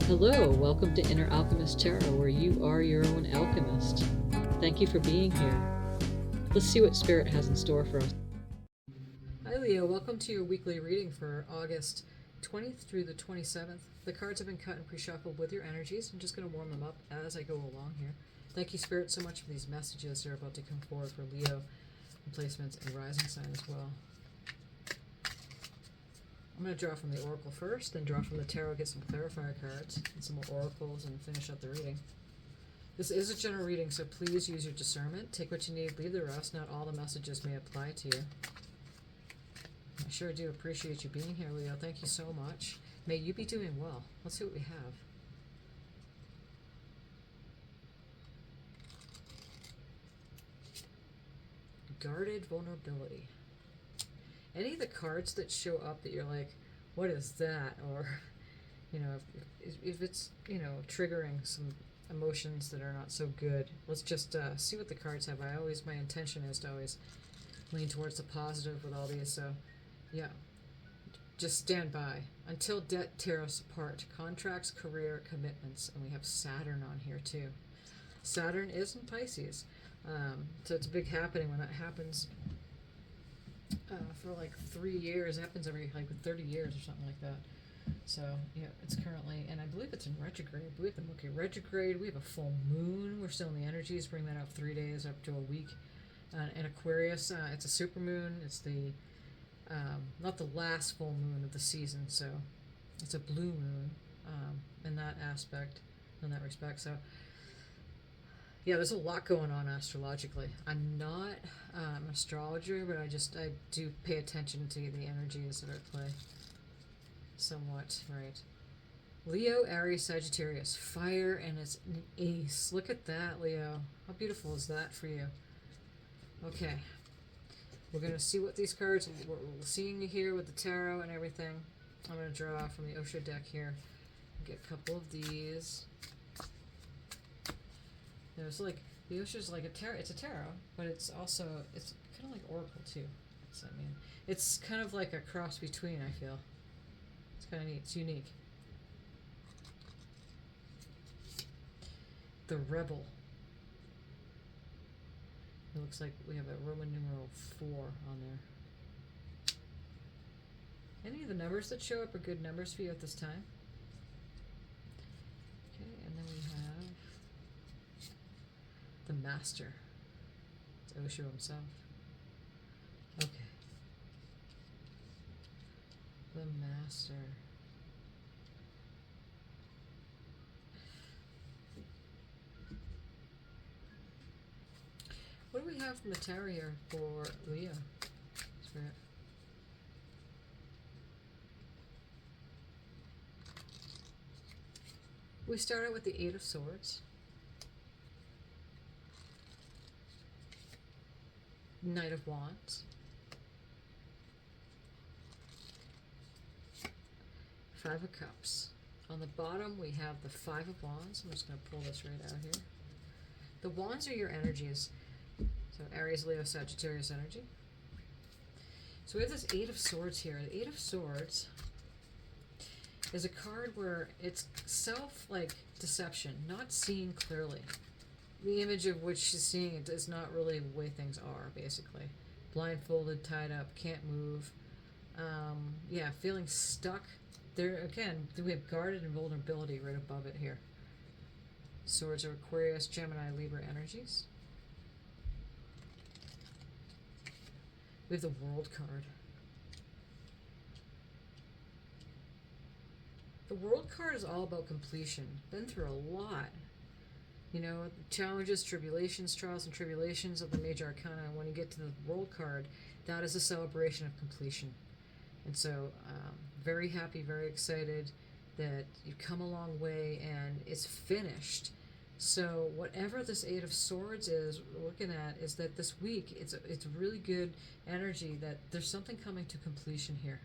Hello, welcome to Inner Alchemist Tarot, where you are your own alchemist. Thank you for being here. Let's see what Spirit has in store for us. Hi Leo, welcome to your weekly reading for August 20th through the 27th. The cards have been cut and pre-shuffled with your energies. I'm just going to warm them up as I go along here. Thank you, Spirit, so much for these messages that are about to come forward for Leo and placements and rising sign as well. I'm going to draw from the Oracle first, then draw from the Tarot, get some clarifier cards, and some more Oracles, and finish up the reading. This is a general reading, so please use your discernment. Take what you need, leave the rest. Not all the messages may apply to you. I sure do appreciate you being here, Leo. Thank you so much. May you be doing well. Let's see what we have. Guarded vulnerability. Any of the cards that show up that you're like, what is that? Or, you know, if it's, you know, triggering some emotions that are not so good, let's just see what the cards have. My intention is to always lean towards the positive with all these. So, yeah, just stand by. Until debt tear us apart. Contracts, career, commitments. And we have Saturn on here too. Saturn is in Pisces. So it's a big happening when that happens. For like 3 years. It happens every like 30 years or something like that. So yeah, it's currently, and I believe it's in retrograde. We have the Mercury retrograde. We have a full moon. We're still in the energies. Bring that up 3 days up to a week. In Aquarius, it's a super moon. It's the not the last full moon of the season, so it's a blue moon in that aspect, in that respect. So yeah, there's a lot going on astrologically. I'm not an astrologer, but I do pay attention to the energies that are at play. Somewhat, right? Leo, Aries, Sagittarius, fire, and it's an ace. Look at that, Leo. How beautiful is that for you? Okay. We're going to see what these cards, we're seeing here with the tarot and everything. I'm going to draw from the Osho deck here. Get a couple of these. It's like, the Osho's like a tarot, it's a tarot, but it's also, it's kind of like Oracle too. It's kind of like a cross between, I feel. It's kind of neat, it's unique. The Rebel. It looks like we have a Roman numeral 4 on there. Any of the numbers that show up are good numbers for you at this time. Okay, and then we have the Master. It's Osho himself. Okay. The Master. What do we have from the tarot here for Leo? Spirit. We start out with the Eight of Swords. Knight of Wands. Five of Cups. On the bottom we have the Five of Wands. I'm just going to pull this right out here. The Wands are your energies. So Aries, Leo, Sagittarius energy. So we have this Eight of Swords here. The Eight of Swords is a card where it's deception, not seeing clearly. The image of which she's seeing it is not really the way things are, basically. Blindfolded, tied up, can't move. Yeah, feeling stuck. There again, we have guarded and vulnerability right above it here. Swords are Aquarius, Gemini, Libra energies. We have the World card. The World card is all about completion. Been through a lot. You know, challenges, tribulations, trials and tribulations of the major arcana. When you get to the World card, that is a celebration of completion. And so, very happy, very excited that you've come a long way and it's finished. So whatever this Eight of Swords is we're looking at is that this week it's really good energy that there's something coming to completion here.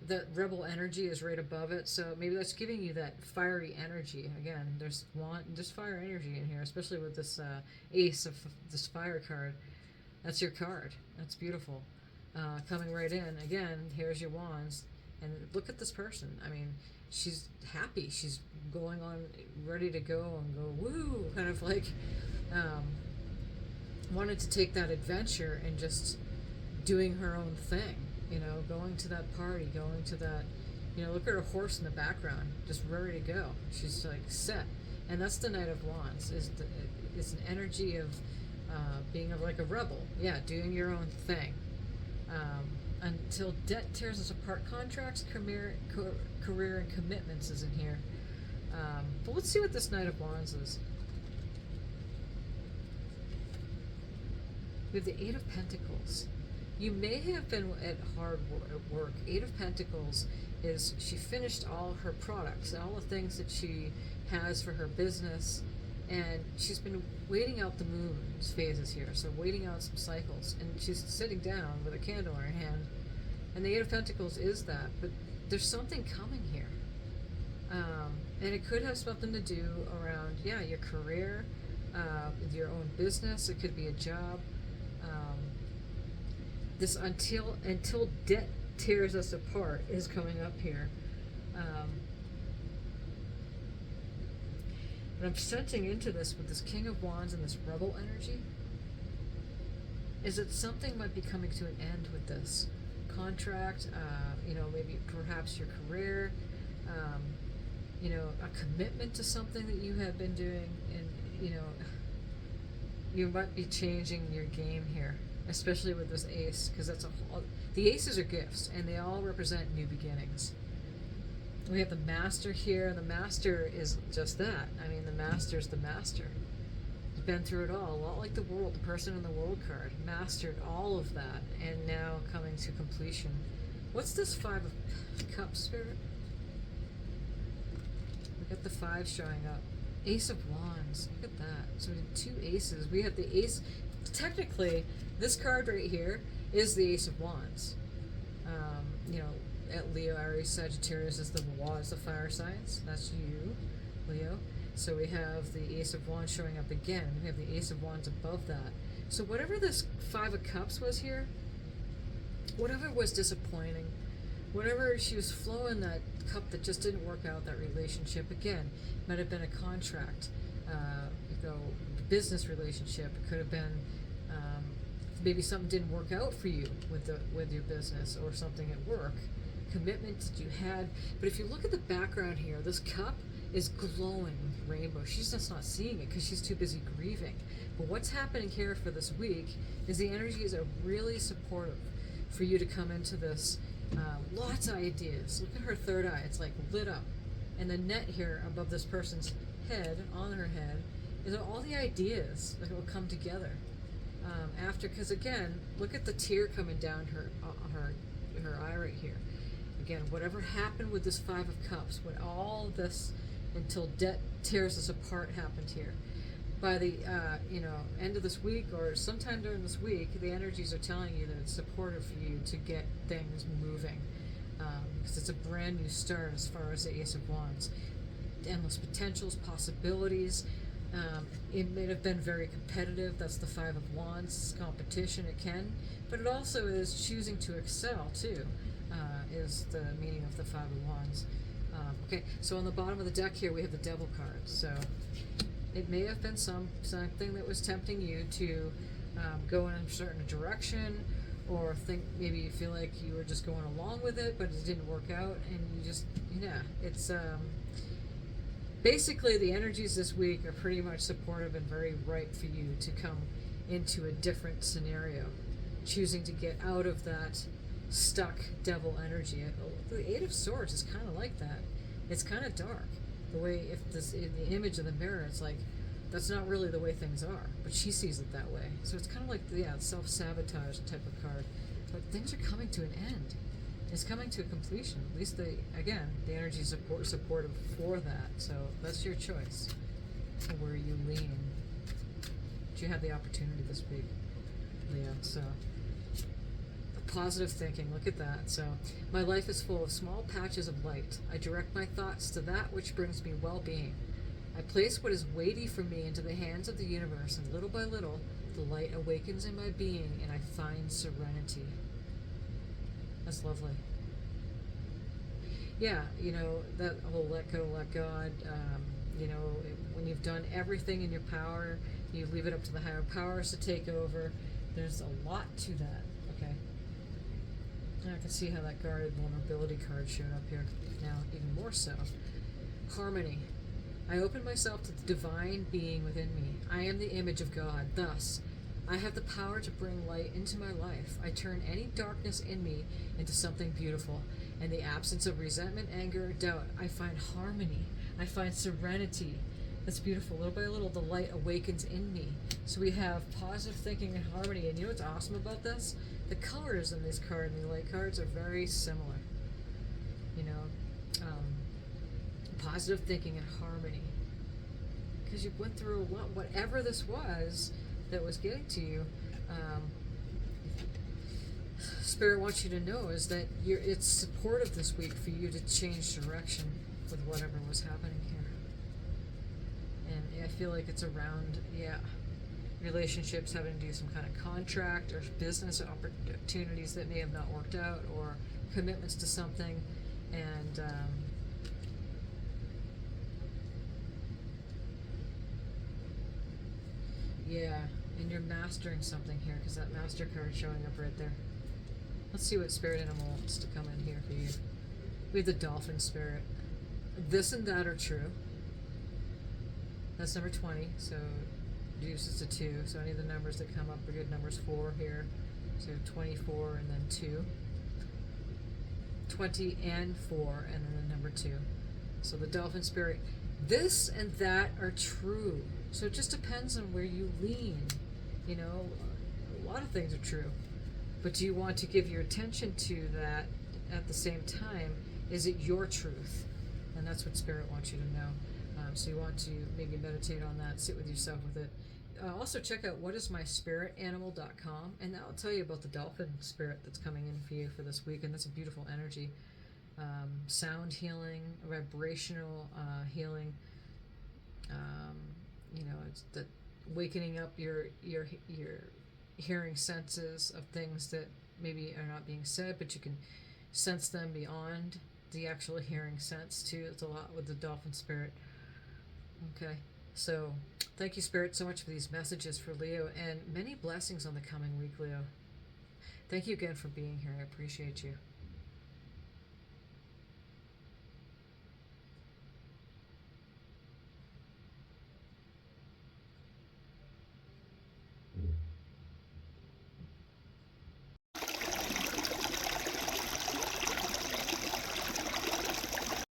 That rebel energy is right above it, so maybe that's giving you that fiery energy. Again, there's fire energy in here, especially with this ace of this fire card. That's your card. That's beautiful. Coming right in, again, here's your wands. And look at this person. I mean, she's happy. She's going on, ready to go and go woo, kind of like wanted to take that adventure and just doing her own thing, you know, going to that party, going to that, you know, look at her horse in the background, just ready to go. She's like set. And that's the Knight of Wands, is an energy of being like a rebel. Yeah, doing your own thing. Until debt tears us apart. Contracts, career and commitments is in here. But let's see what this Knight of Wands is. We have the Eight of Pentacles. You may have been at hard work. Eight of Pentacles is she finished all her products, all the things that she has for her business, and she's been waiting out the moon's phases here, so waiting out some cycles, and she's sitting down with a candle in her hand, and the Eight of Pentacles is that, but there's something coming here. And it could have something to do around, yeah, your career, your own business. It could be a job. This until debt tears us apart is coming up here. And I'm sensing into this with this King of Wands and this rebel energy, is that something might be coming to an end with this contract, you know, maybe perhaps your career, you know, a commitment to something that you have been doing, and, you know, you might be changing your game here, especially with this ace, because that's the aces are gifts, and they all represent new beginnings. We have the Master here. The Master is just that. I mean, the Master's the Master. He's been through it all, a lot like the World, the person in the World card. Mastered all of that, and now coming to completion. What's this Five of Cups, Spirit? We got the 5 showing up. Ace of Wands. Look at that. So we have 2 aces. We have the ace. Technically, this card right here is the Ace of Wands. You know, at Leo, Aries, Sagittarius is the Wands, the fire signs. That's you, Leo. So we have the Ace of Wands showing up again. We have the Ace of Wands above that. So whatever this 5 of Cups was here, whatever was disappointing, whatever she was flowing that cup that just didn't work out, that relationship, again, might have been a contract, you know, business relationship. It could have been maybe something didn't work out for you with your business, or something at work, commitment that you had. But if you look at the background here, this cup is glowing with rainbow. She's just not seeing it because she's too busy grieving. But what's happening here for this week is the energies are really supportive for you to come into this. Lots of ideas. Look at her third eye. It's like lit up. And the net here above this person's head, on her head, is all the ideas that will come together after. Because again, look at the tear coming down her eye right here. Again, whatever happened with this 5 of Cups, when all this until debt tears us apart happened here, by the you know, end of this week or sometime during this week, the energies are telling you that it's supportive for you to get things moving, because it's a brand new start as far as the Ace of Wands. Endless potentials, possibilities. It may have been very competitive. That's the 5 of Wands. Competition, it can, but it also is choosing to excel too, is the meaning of the 5 of Wands. Okay, so on the bottom of the deck here we have the Devil card. So it may have been something that was tempting you to go in a certain direction, or think maybe you feel like you were just going along with it, but it didn't work out, and you just, yeah, it's basically the energies this week are pretty much supportive and very ripe for you to come into a different scenario, choosing to get out of that stuck devil energy. The 8 of Swords is kind of like that. It's kind of dark. The way, if this in the image of the mirror, it's like that's not really the way things are, but she sees it that way. So it's kind of like, yeah, self-sabotage type of card. But things are coming to an end. It's coming to a completion. At least the energy is supportive for that. So that's your choice, where you lean. But you had the opportunity this week, Leo. So positive thinking, look at that. So my life is full of small patches of light. I direct my thoughts to that which brings me well-being. I place what is weighty for me into the hands of the universe, and little by little the light awakens in my being and I find serenity. That's lovely. yeah, you know, that whole let go, let God, you know, when you've done everything in your power, you leave it up to the higher powers to take over. There's a lot to that, okay? And I can see how that guarded vulnerability card showed up here now, even more so. Harmony. I open myself to the divine being within me. I am the image of God. Thus, I have the power to bring light into my life. I turn any darkness in me into something beautiful. In the absence of resentment, anger, or doubt, I find harmony. I find serenity. That's beautiful. Little by little, the light awakens in me. So we have positive thinking and harmony. And you know what's awesome about this? The colors in this card and the light cards are very similar. You know, positive thinking and harmony. Because you went through whatever this was that was getting to you. Spirit wants you to know is that it's supportive this week for you to change direction with whatever was happening here. And I feel like it's around, relationships having to do some kind of contract or business opportunities that may have not worked out, or commitments to something. And and you're mastering something here, because that master card showing up right there. Let's see what spirit animal wants to come in here for you. We have the dolphin spirit. This and that are true. That's number 20, so reduces to 2. So any of the numbers that come up are good. Numbers 4 here. So 24 and then 2. 20 and 4 and then the number 2. So the dolphin spirit. This and that are true. So it just depends on where you lean. You know, a lot of things are true. But do you want to give your attention to that at the same time? Is it your truth? And that's what Spirit wants you to know. So you want to maybe meditate on that, sit with yourself with it. Also check out whatismyspiritanimal.com, and that will tell you about the dolphin spirit that's coming in for you for this week, and that's a beautiful energy. Sound healing, vibrational healing. You know, it's the wakening up your hearing senses of things that maybe are not being said, but you can sense them beyond the actual hearing sense too. It's a lot with the dolphin spirit. Okay, so thank you, Spirit, so much for these messages for Leo, and many blessings on the coming week, Leo. Thank you again for being here. I appreciate you.